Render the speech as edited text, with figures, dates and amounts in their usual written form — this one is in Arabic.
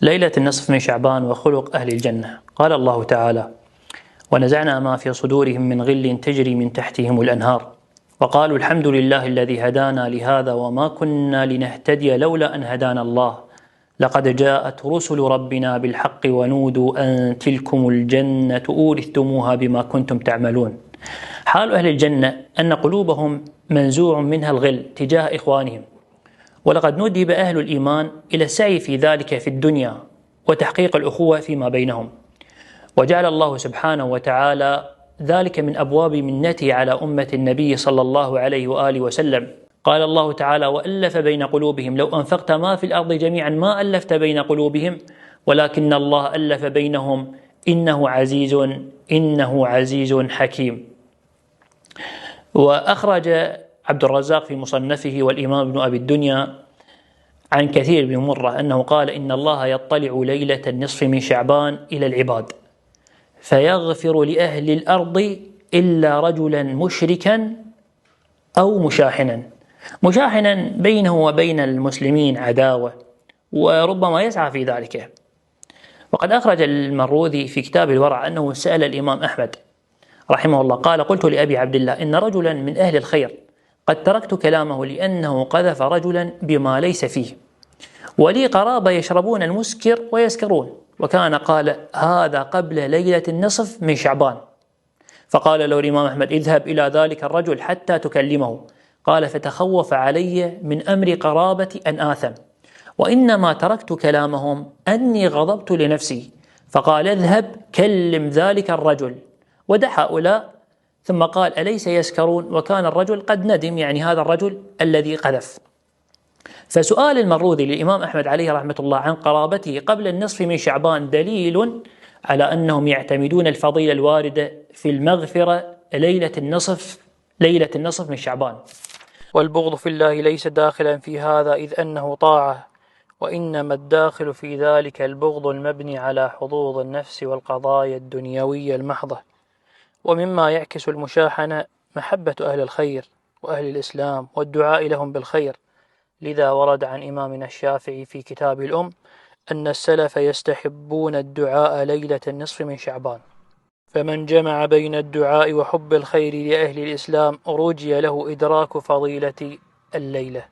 ليلة النصف من شعبان وخلق أهل الجنة. قال الله تعالى: ونزعنا ما في صدورهم من غل تجري من تحتهم الأنهار وقالوا الحمد لله الذي هدانا لهذا وما كنا لنهتدي لولا أن هدانا الله لقد جاءت رسل ربنا بالحق ونودوا أن تلكم الجنة أورثتموها بما كنتم تعملون. حال أهل الجنة أن قلوبهم منزوع منها الغل تجاه إخوانهم، ولقد ندب أهل الإيمان إلى السعي في ذلك في الدنيا وتحقيق الأخوة فيما بينهم، وجعل الله سبحانه وتعالى ذلك من أبواب منته على أمة النبي صلى الله عليه وآله وسلم. قال الله تعالى: وألف بين قلوبهم لو أنفقت ما في الأرض جميعا ما ألفت بين قلوبهم ولكن الله ألف بينهم إنه عزيز حكيم. وأخرج عبد الرزاق في مصنفه والإمام ابن أبي الدنيا عن كثير بن مرة أنه قال: إن الله يطلع ليلة النصف من شعبان إلى العباد فيغفر لأهل الأرض إلا رجلا مشركا أو مشاحنا بينه وبين المسلمين عداوة، وربما يسعى في ذلك. وقد أخرج المروذي في كتاب الورع أنه سأل الإمام أحمد رحمه الله قال: قلت لأبي عبد الله إن رجلا من أهل الخير قد تركت كلامه لأنه قذف رجلا بما ليس فيه، ولي قرابة يشربون المسكر ويسكرون، وكان قال هذا قبل ليلة النصف من شعبان. فقال له الإمام أحمد: اذهب إلى ذلك الرجل حتى تكلمه. قال: فتخوف علي من أمر قرابتي أن آثم، وإنما تركت كلامهم أني غضبت لنفسي. فقال: اذهب كلم ذلك الرجل ودع هؤلاء. ثم قال: أليس يسكرون؟ وكان الرجل قد ندم، يعني هذا الرجل الذي قذف. فسؤال المروذي للإمام أحمد عليه رحمة الله عن قرابته قبل النصف من شعبان دليل على أنهم يعتمدون الفضيلة الواردة في المغفرة ليلة النصف من شعبان. والبغض في الله ليس داخلا في هذا إذ أنه طاعة، وإنما الداخل في ذلك البغض المبني على حظوظ النفس والقضايا الدنيوية المحضة. ومما يعكس المشاحنة محبة أهل الخير وأهل الإسلام والدعاء لهم بالخير. لذا ورد عن إمامنا الشافعي في كتاب الأم أن السلف يستحبون الدعاء ليلة النصف من شعبان، فمن جمع بين الدعاء وحب الخير لأهل الإسلام رجي له إدراك فضيلة الليلة.